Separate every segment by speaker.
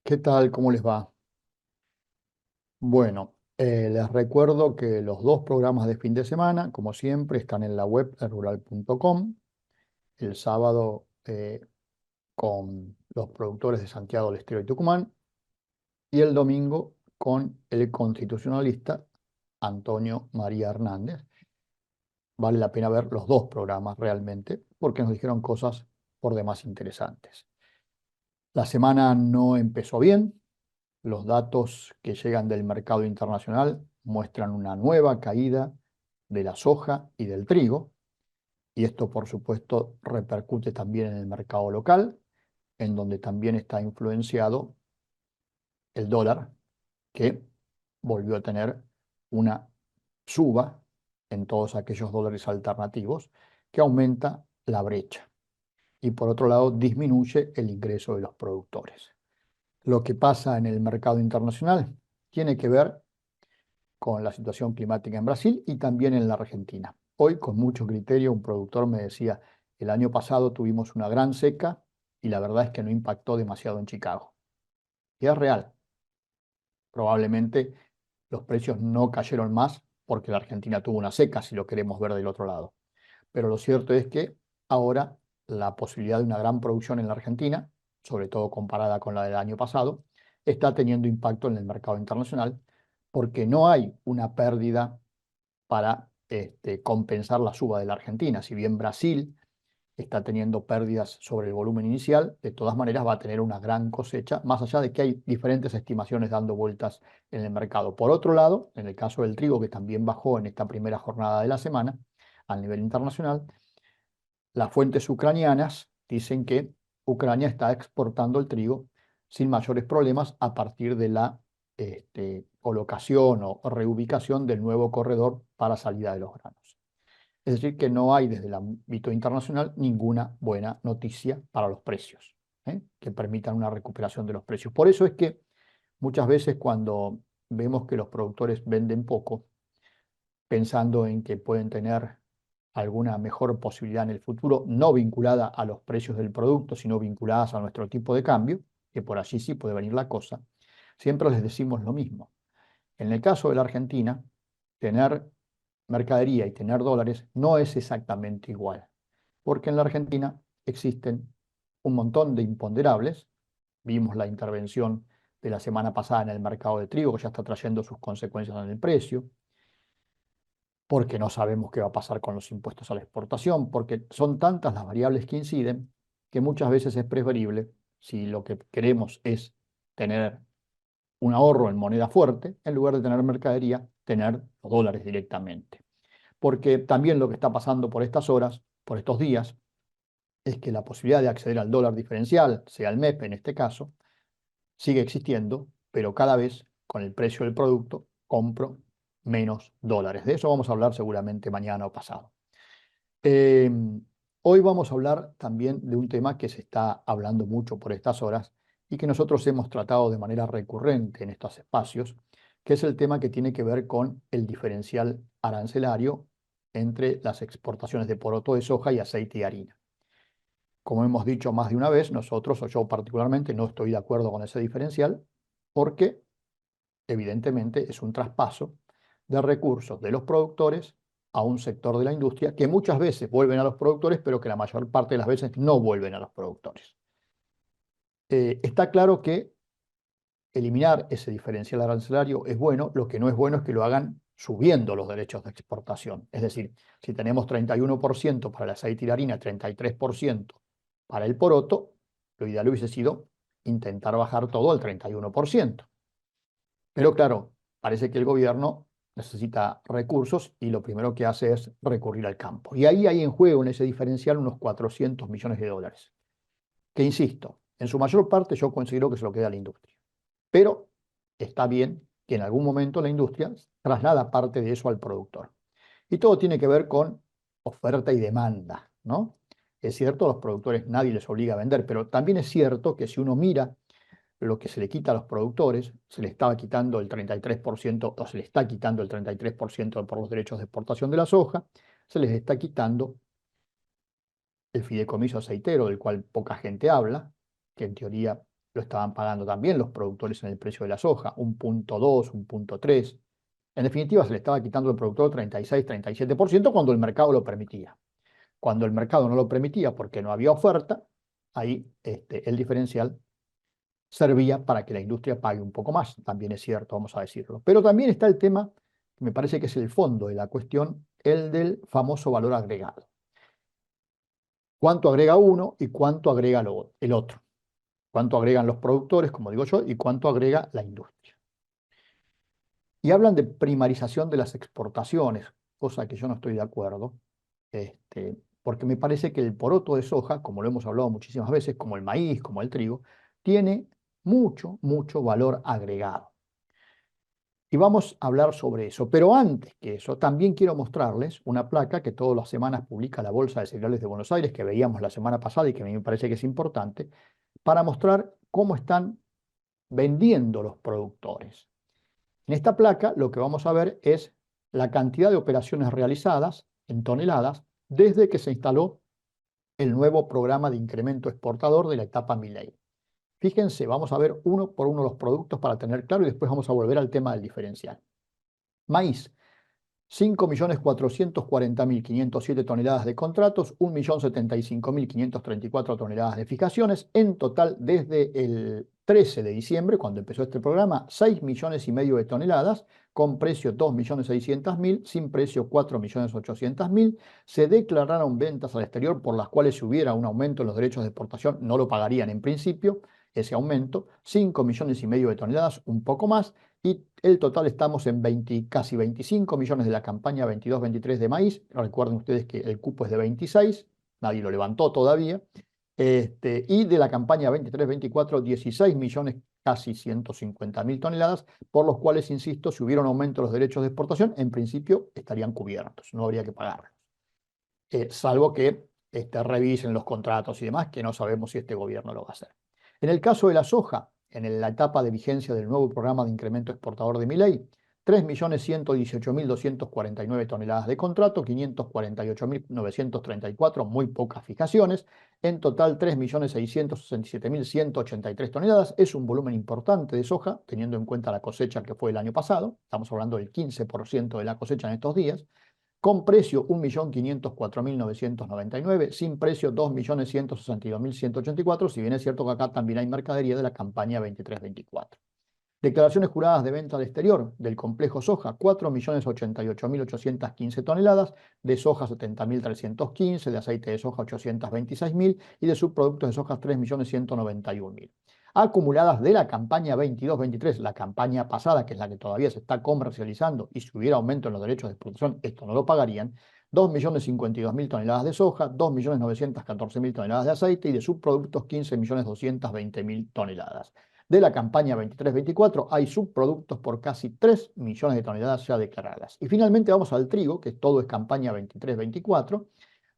Speaker 1: ¿Qué tal? ¿Cómo les va? Bueno, les recuerdo que los dos programas de fin de semana, como siempre, están en la web elrural.com. El sábado con los productores de Santiago del Estero y Tucumán y el domingo con el constitucionalista Antonio María Hernández. Vale la pena ver los dos programas realmente porque nos dijeron cosas por demás interesantes. La semana no empezó bien. Los datos que llegan del mercado internacional muestran una nueva caída de la soja y del trigo, y esto por supuesto repercute también en el mercado local, en donde también está influenciado el dólar, que volvió a tener una suba en todos aquellos dólares alternativos, que aumenta la brecha y por otro lado disminuye el ingreso de los productores. Lo que pasa en el mercado internacional tiene que ver con la situación climática en Brasil y también en la Argentina. Hoy, con mucho criterio, un productor me decía, el año pasado tuvimos una gran seca y la verdad es que no impactó demasiado en Chicago. Y es real. Probablemente los precios no cayeron más porque la Argentina tuvo una seca, si lo queremos ver del otro lado. Pero lo cierto es que ahora la posibilidad de una gran producción en la Argentina, sobre todo comparada con la del año pasado, está teniendo impacto en el mercado internacional porque no hay una pérdida para compensar la suba de la Argentina. Si bien Brasil está teniendo pérdidas sobre el volumen inicial, de todas maneras va a tener una gran cosecha, más allá de que hay diferentes estimaciones dando vueltas en el mercado. Por otro lado, en el caso del trigo, que también bajó en esta primera jornada de la semana a nivel internacional, las fuentes ucranianas dicen que Ucrania está exportando el trigo sin mayores problemas a partir de la colocación o reubicación del nuevo corredor para salida de los granos. Es decir, que no hay desde el ámbito internacional ninguna buena noticia para los precios, que permitan una recuperación de los precios. Por eso es que muchas veces cuando vemos que los productores venden poco, pensando en que pueden tener alguna mejor posibilidad en el futuro, no vinculada a los precios del producto, sino vinculadas a nuestro tipo de cambio, que por allí sí puede venir la cosa, siempre les decimos lo mismo. En el caso de la Argentina, tener mercadería y tener dólares no es exactamente igual, porque en la Argentina existen un montón de imponderables. Vimos la intervención de la semana pasada en el mercado de trigo, que ya está trayendo sus consecuencias en el precio, porque no sabemos qué va a pasar con los impuestos a la exportación, porque son tantas las variables que inciden que muchas veces es preferible, si lo que queremos es tener un ahorro en moneda fuerte, en lugar de tener mercadería, tener los dólares directamente. Porque también lo que está pasando por estas horas, por estos días, es que la posibilidad de acceder al dólar diferencial, sea el MEP en este caso, sigue existiendo, pero cada vez con el precio del producto compro menos dólares. De eso vamos a hablar seguramente mañana o pasado. Eh, Hoy vamos a hablar también de un tema que se está hablando mucho por estas horas y que nosotros hemos tratado de manera recurrente en estos espacios, que es el tema que tiene que ver con el diferencial arancelario entre las exportaciones de poroto de soja y aceite y harina. Como hemos dicho más de una vez, nosotros, o yo particularmente, no estoy de acuerdo con ese diferencial porque evidentemente es un traspaso de recursos de los productores a un sector de la industria que muchas veces vuelven a los productores, pero que la mayor parte de las veces no vuelven a los productores. Está claro que eliminar ese diferencial arancelario es bueno, lo que no es bueno es que lo hagan subiendo los derechos de exportación. Es decir, si tenemos 31% para el aceite y la harina, 33% para el poroto, lo ideal hubiese sido intentar bajar todo al 31%. Pero claro, parece que el gobierno necesita recursos y lo primero que hace es recurrir al campo. Y ahí hay en juego en ese diferencial unos 400 millones de dólares, que insisto, en su mayor parte yo considero que se lo queda a la industria. Pero está bien que en algún momento la industria traslada parte de eso al productor. Y todo tiene que ver con oferta y demanda, ¿no? Es cierto, a los productores nadie les obliga a vender, pero también es cierto que si uno mira lo que se le quita a los productores, se le estaba quitando el 33%, o se le está quitando el 33% por los derechos de exportación de la soja, se les está quitando el fideicomiso aceitero, del cual poca gente habla, que en teoría lo estaban pagando también los productores en el precio de la soja, 1,2, 1,3. En definitiva, se le estaba quitando al productor 36, 37% cuando el mercado lo permitía. Cuando el mercado no lo permitía porque no había oferta, ahí el diferencial servía para que la industria pague un poco más, también es cierto, vamos a decirlo. Pero también está el tema, que me parece que es el fondo de la cuestión, el del famoso valor agregado. ¿Cuánto agrega uno y cuánto agrega el otro? ¿Cuánto agregan los productores, como digo yo, y cuánto agrega la industria? Y hablan de primarización de las exportaciones, cosa que yo no estoy de acuerdo, porque me parece que el poroto de soja, como lo hemos hablado muchísimas veces, como el maíz, como el trigo, tiene mucho, mucho valor agregado. Y vamos a hablar sobre eso. Pero antes que eso, también quiero mostrarles una placa que todas las semanas publica la Bolsa de Cereales de Buenos Aires, que veíamos la semana pasada y que a mí me parece que es importante, para mostrar cómo están vendiendo los productores. En esta placa lo que vamos a ver es la cantidad de operaciones realizadas en toneladas desde que se instaló el nuevo programa de incremento exportador de la etapa Milei. Fíjense, vamos a ver uno por uno los productos para tener claro y después vamos a volver al tema del diferencial. Maíz, 5.440.507 toneladas de contratos, 1.075.534 toneladas de fijaciones. En total, desde el 13 de diciembre, cuando empezó este programa, 6,5 millones de toneladas, con precio 2.600.000, sin precio 4.800.000. Se declararon ventas al exterior por las cuales si hubiera un aumento en los derechos de exportación no lo pagarían en principio, ese aumento, 5,5 millones de toneladas, un poco más, y el total estamos en casi 25 millones de la campaña 22-23 de maíz. Recuerden ustedes que el cupo es de 26, nadie lo levantó todavía. Y de la campaña 23-24, 16 millones, casi 150.000 toneladas, por los cuales, insisto, si hubiera un aumento de los derechos de exportación, en principio estarían cubiertos, no habría que pagarlos. Salvo que revisen los contratos y demás, que no sabemos si este gobierno lo va a hacer. En el caso de la soja, en la etapa de vigencia del nuevo programa de incremento exportador de Milei, 3.118.249 toneladas de contrato, 548.934, muy pocas fijaciones. En total, 3.667.183 toneladas. Es un volumen importante de soja, teniendo en cuenta la cosecha que fue el año pasado. Estamos hablando del 15% de la cosecha en estos días. Con precio 1.504.999, sin precio 2.162.184, si bien es cierto que acá también hay mercadería de la campaña 23-24. Declaraciones juradas de venta al exterior del complejo soja, 4.088.815 toneladas, de soja 70.315, de aceite de soja 826.000 y de subproductos de soja 3.191.000. Acumuladas de la campaña 22-23, la campaña pasada, que es la que todavía se está comercializando, y si hubiera aumento en los derechos de exportación, esto no lo pagarían, 2.052.000 toneladas de soja, 2.914.000 toneladas de aceite y de subproductos 15.220.000 toneladas. De la campaña 23-24 hay subproductos por casi 3 millones de toneladas ya declaradas. Y finalmente vamos al trigo, que todo es campaña 23-24,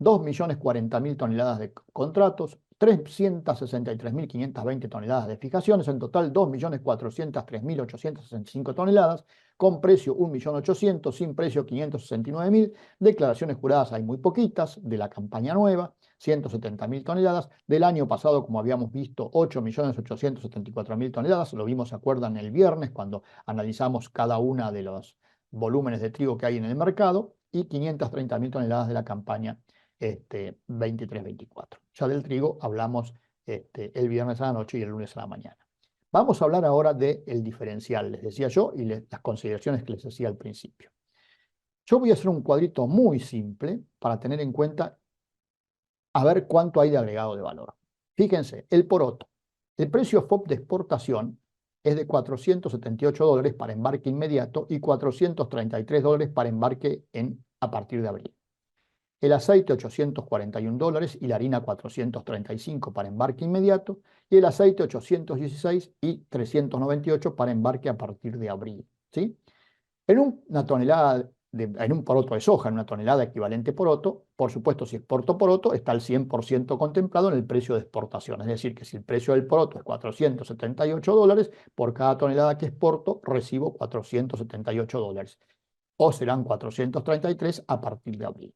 Speaker 1: 2.040.000 toneladas de contratos, 363.520 toneladas de fijaciones, en total 2.403.865 toneladas, con precio 1.800.000, sin precio 569.000. Declaraciones juradas hay muy poquitas de la campaña nueva, 170.000 toneladas. Del año pasado, como habíamos visto, 8.874.000 toneladas. Lo vimos, ¿se acuerdan? El viernes, cuando analizamos cada una de los volúmenes de trigo que hay en el mercado, y 530.000 toneladas de la campaña 23-24. Ya del trigo hablamos el viernes a la noche y el lunes a la mañana. Vamos a hablar ahora del diferencial, les decía yo, y las consideraciones que les hacía al principio. Yo voy a hacer un cuadrito muy simple para tener en cuenta a ver cuánto hay de agregado de valor. Fíjense, el poroto. El precio FOB de exportación es de $478 para embarque inmediato y $433 para embarque a partir de abril. El aceite $841 y la harina 435 para embarque inmediato, y el aceite 816 y 398 para embarque a partir de abril, ¿sí? En una tonelada en un poroto de soja, en una tonelada equivalente poroto, por supuesto, si exporto poroto, está el 100% contemplado en el precio de exportación. Es decir, que si el precio del poroto es $478, por cada tonelada que exporto recibo $478, o serán 433 a partir de abril.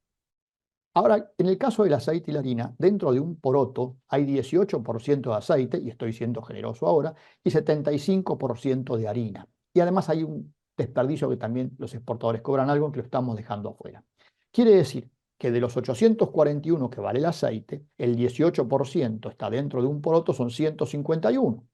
Speaker 1: Ahora, en el caso del aceite y la harina, dentro de un poroto hay 18% de aceite, y estoy siendo generoso ahora, y 75% de harina. Y además hay un desperdicio que también los exportadores cobran algo que lo estamos dejando afuera. Quiere decir que de los 841 que vale el aceite, el 18% está dentro de un poroto, son 151.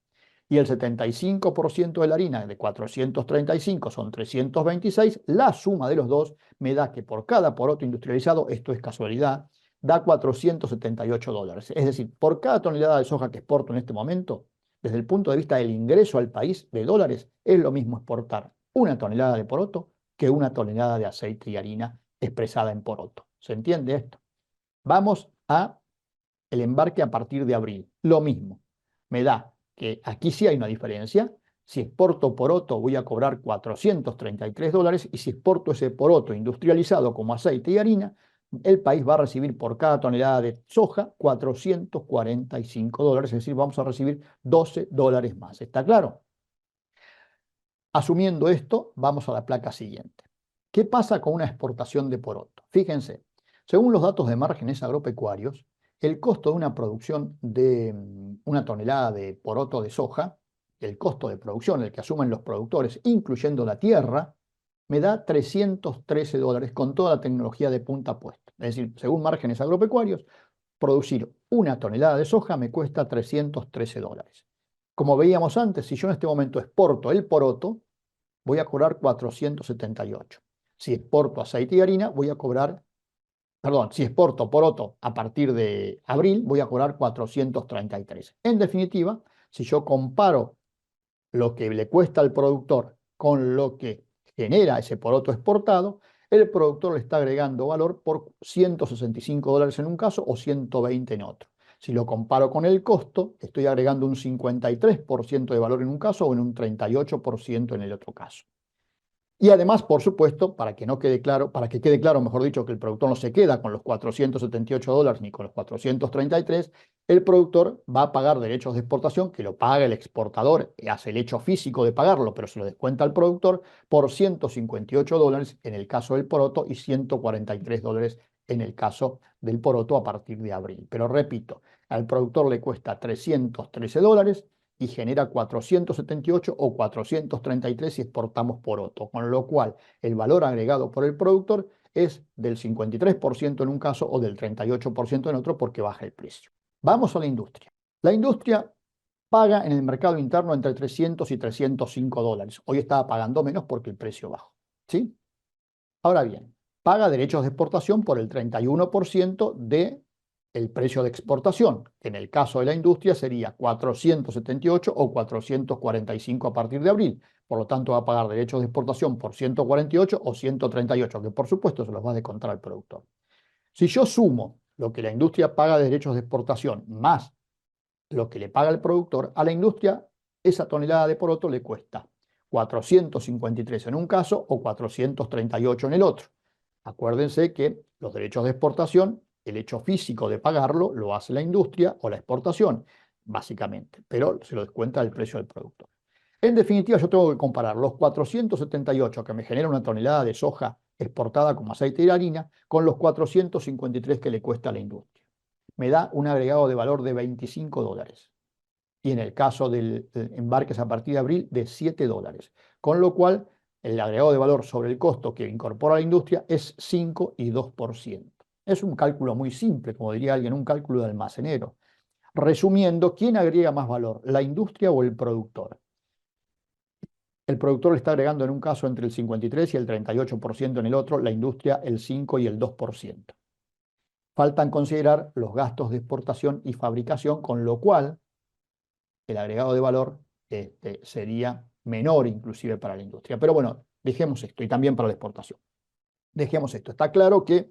Speaker 1: Y el 75% de la harina de 435 son 326, la suma de los dos me da que por cada poroto industrializado, esto es casualidad, da $478. Es decir, por cada tonelada de soja que exporto en este momento, desde el punto de vista del ingreso al país de dólares, es lo mismo exportar una tonelada de poroto que una tonelada de aceite y harina expresada en poroto. ¿Se entiende esto? Vamos a el embarque a partir de abril. Lo mismo. Me da que aquí sí hay una diferencia. Si exporto poroto voy a cobrar $433 y si exporto ese poroto industrializado como aceite y harina, el país va a recibir por cada tonelada de soja $445, es decir, vamos a recibir $12 más. ¿Está claro? Asumiendo esto, vamos a la placa siguiente. ¿Qué pasa con una exportación de poroto? Fíjense, según los datos de márgenes agropecuarios, el costo de una producción de una tonelada de poroto de soja, el costo de producción, el que asumen los productores, incluyendo la tierra, me da $313 con toda la tecnología de punta puesta. Es decir, según márgenes agropecuarios, producir una tonelada de soja me cuesta $313. Como veíamos antes, si yo en este momento exporto el poroto, voy a cobrar 478. Si exporto aceite y harina, voy a cobrar, perdón, si exporto poroto a partir de abril, voy a cobrar 433. En definitiva, si yo comparo lo que le cuesta al productor con lo que genera ese poroto exportado, el productor le está agregando valor por $165 en un caso o 120 en otro. Si lo comparo con el costo, estoy agregando un 53% de valor en un caso o en un 38% en el otro caso. Y además, por supuesto, para que no quede claro, para que quede claro, mejor dicho, que el productor no se queda con los $478 ni con los 433, el productor va a pagar derechos de exportación, que lo paga el exportador, hace el hecho físico de pagarlo, pero se lo descuenta al productor por $158 en el caso del poroto y $143 en el caso del poroto a partir de abril. Pero repito, al productor le cuesta $313 y genera 478 o 433 si exportamos poroto, con lo cual el valor agregado por el productor es del 53% en un caso o del 38% en otro porque baja el precio. Vamos a la industria. La industria paga en el mercado interno entre 300 y $305. Hoy estaba pagando menos porque el precio bajó. ¿Sí? Ahora bien, paga derechos de exportación por el 31% de el precio de exportación, que en el caso de la industria sería 478 o 445 a partir de abril. Por lo tanto, va a pagar derechos de exportación por 148 o 138, que por supuesto se los va a descontar al productor. Si yo sumo lo que la industria paga de derechos de exportación más lo que le paga el productor, a la industria esa tonelada de poroto le cuesta 453 en un caso o 438 en el otro. Acuérdense que los derechos de exportación, el hecho físico de pagarlo, lo hace la industria o la exportación, básicamente, pero se lo descuenta del precio del producto. En definitiva, yo tengo que comparar los 478 que me genera una tonelada de soja exportada como aceite y harina con los 453 que le cuesta a la industria. Me da un agregado de valor de $25. Y en el caso del embarques a partir de abril, de $7. Con lo cual, el agregado de valor sobre el costo que incorpora la industria es 5 y 2%. Es un cálculo muy simple, como diría alguien, un cálculo de almacenero. Resumiendo, ¿quién agrega más valor, la industria o el productor? El productor le está agregando en un caso entre el 53 y el 38% en el otro, la industria el 5 y el 2%. Faltan considerar los gastos de exportación y fabricación, con lo cual el agregado de valor sería menor inclusive para la industria. Pero bueno, dejemos esto y también para la exportación. Dejemos esto. Está claro que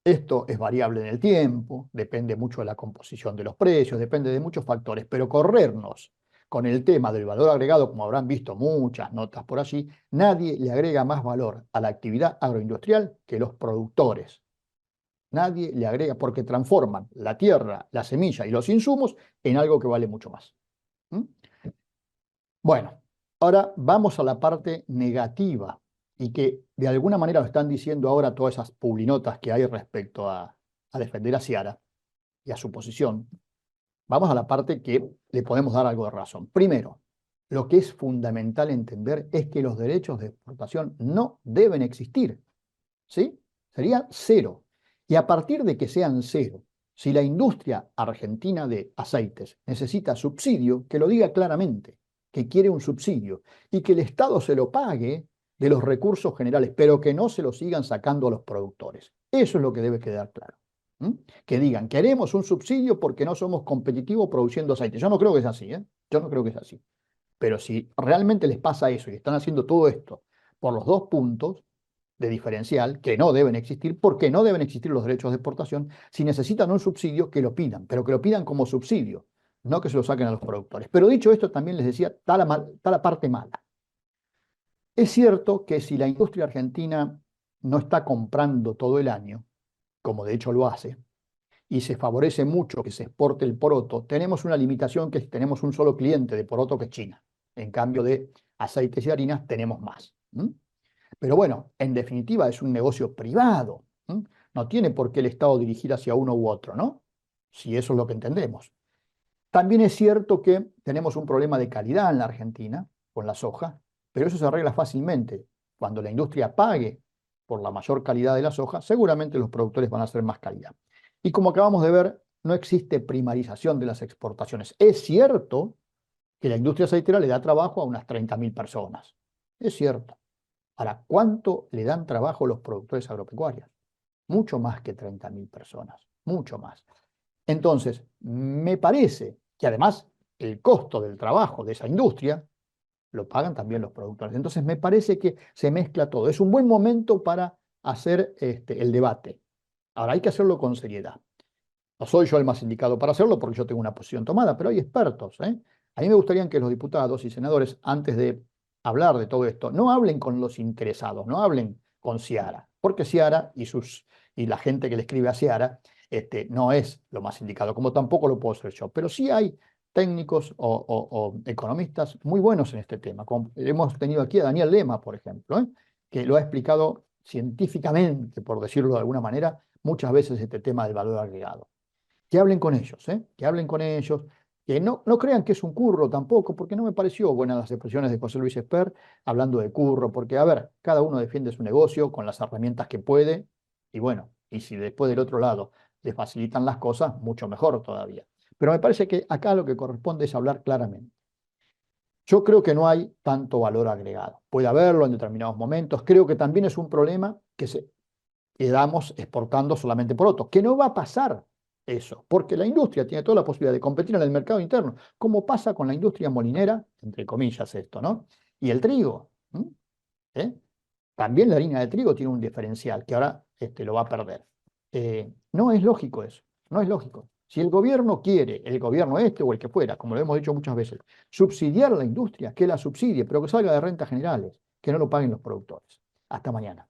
Speaker 1: esto es variable en el tiempo, depende mucho de la composición de los precios, depende de muchos factores, pero corrernos con el tema del valor agregado, como habrán visto muchas notas por allí, nadie le agrega más valor a la actividad agroindustrial que los productores. Nadie le agrega porque transforman la tierra, la semilla y los insumos en algo que vale mucho más. ¿Mm? Bueno, ahora vamos a la parte negativa y que de alguna manera lo están diciendo ahora todas esas publinotas que hay respecto a defender a Seara y a su posición, vamos a la parte que le podemos dar algo de razón. Primero, lo que es fundamental entender es que los derechos de exportación no deben existir, ¿sí? Sería cero. Y a partir de que sean cero, si la industria argentina de aceites necesita subsidio, que lo diga claramente, que quiere un subsidio y que el Estado se lo pague de los recursos generales, pero que no se lo sigan sacando a los productores. Eso es lo que debe quedar claro. ¿Mm? Que digan, queremos un subsidio porque no somos competitivos produciendo aceite. Yo no creo que sea así, ¿eh? Yo no creo que sea así. Pero si realmente les pasa eso y están haciendo todo esto por los dos puntos de diferencial que no deben existir, porque no deben existir los derechos de exportación, si necesitan un subsidio, que lo pidan, pero que lo pidan como subsidio, no que se lo saquen a los productores. Pero dicho esto, también les decía, está la parte mala. Es cierto que si la industria argentina no está comprando todo el año, como de hecho lo hace, y se favorece mucho que se exporte el poroto, tenemos una limitación que tenemos un solo cliente de poroto que es China. En cambio de aceites y harinas tenemos más. Pero bueno, en definitiva es un negocio privado. No tiene por qué el Estado dirigir hacia uno u otro, ¿no? Si eso es lo que entendemos. También es cierto que tenemos un problema de calidad en la Argentina con la soja, pero eso se arregla fácilmente. Cuando la industria pague por la mayor calidad de la soja, seguramente los productores van a hacer más calidad. Y como acabamos de ver, no existe primarización de las exportaciones. Es cierto que la industria aceitera le da trabajo a unas 30.000 personas. Es cierto. Ahora, ¿cuánto le dan trabajo los productores agropecuarios? Mucho más que 30.000 personas, mucho más. Entonces, me parece que además el costo del trabajo de esa industria lo pagan también los productores. Entonces, me parece que se mezcla todo. Es un buen momento para hacer el debate. Ahora, hay que hacerlo con seriedad. No soy yo el más indicado para hacerlo porque yo tengo una posición tomada, pero hay expertos, ¿eh? A mí me gustaría que los diputados y senadores, antes de hablar de todo esto, no hablen con los interesados, no hablen con Seara, porque Seara y la gente que le escribe a Seara no es lo más indicado, como tampoco lo puedo ser yo. Pero sí hay técnicos o economistas muy buenos en este tema. Hemos tenido aquí a Daniel Lema, por ejemplo, que lo ha explicado científicamente, por decirlo de alguna manera, muchas veces este tema del valor agregado. Que hablen con ellos, que hablen con ellos, que no crean que es un curro tampoco, porque no me pareció buenas las expresiones de José Luis Esper hablando de curro, porque a ver, cada uno defiende su negocio con las herramientas que puede, y bueno, y si después del otro lado le facilitan las cosas, mucho mejor todavía. Pero me parece que acá lo que corresponde es hablar claramente. Yo creo que no hay tanto valor agregado. Puede haberlo en determinados momentos. Creo que también es un problema que quedamos exportando solamente por otros, que no va a pasar eso, porque la industria tiene toda la posibilidad de competir en el mercado interno, como pasa con la industria molinera, entre comillas esto, ¿no? Y el trigo. ¿Eh? También la harina de trigo tiene un diferencial que ahora lo va a perder. No es lógico eso, no es lógico. Si el gobierno quiere, el gobierno o el que fuera, como lo hemos dicho muchas veces, subsidiar a la industria, que la subsidie, pero que salga de rentas generales, que no lo paguen los productores. Hasta mañana.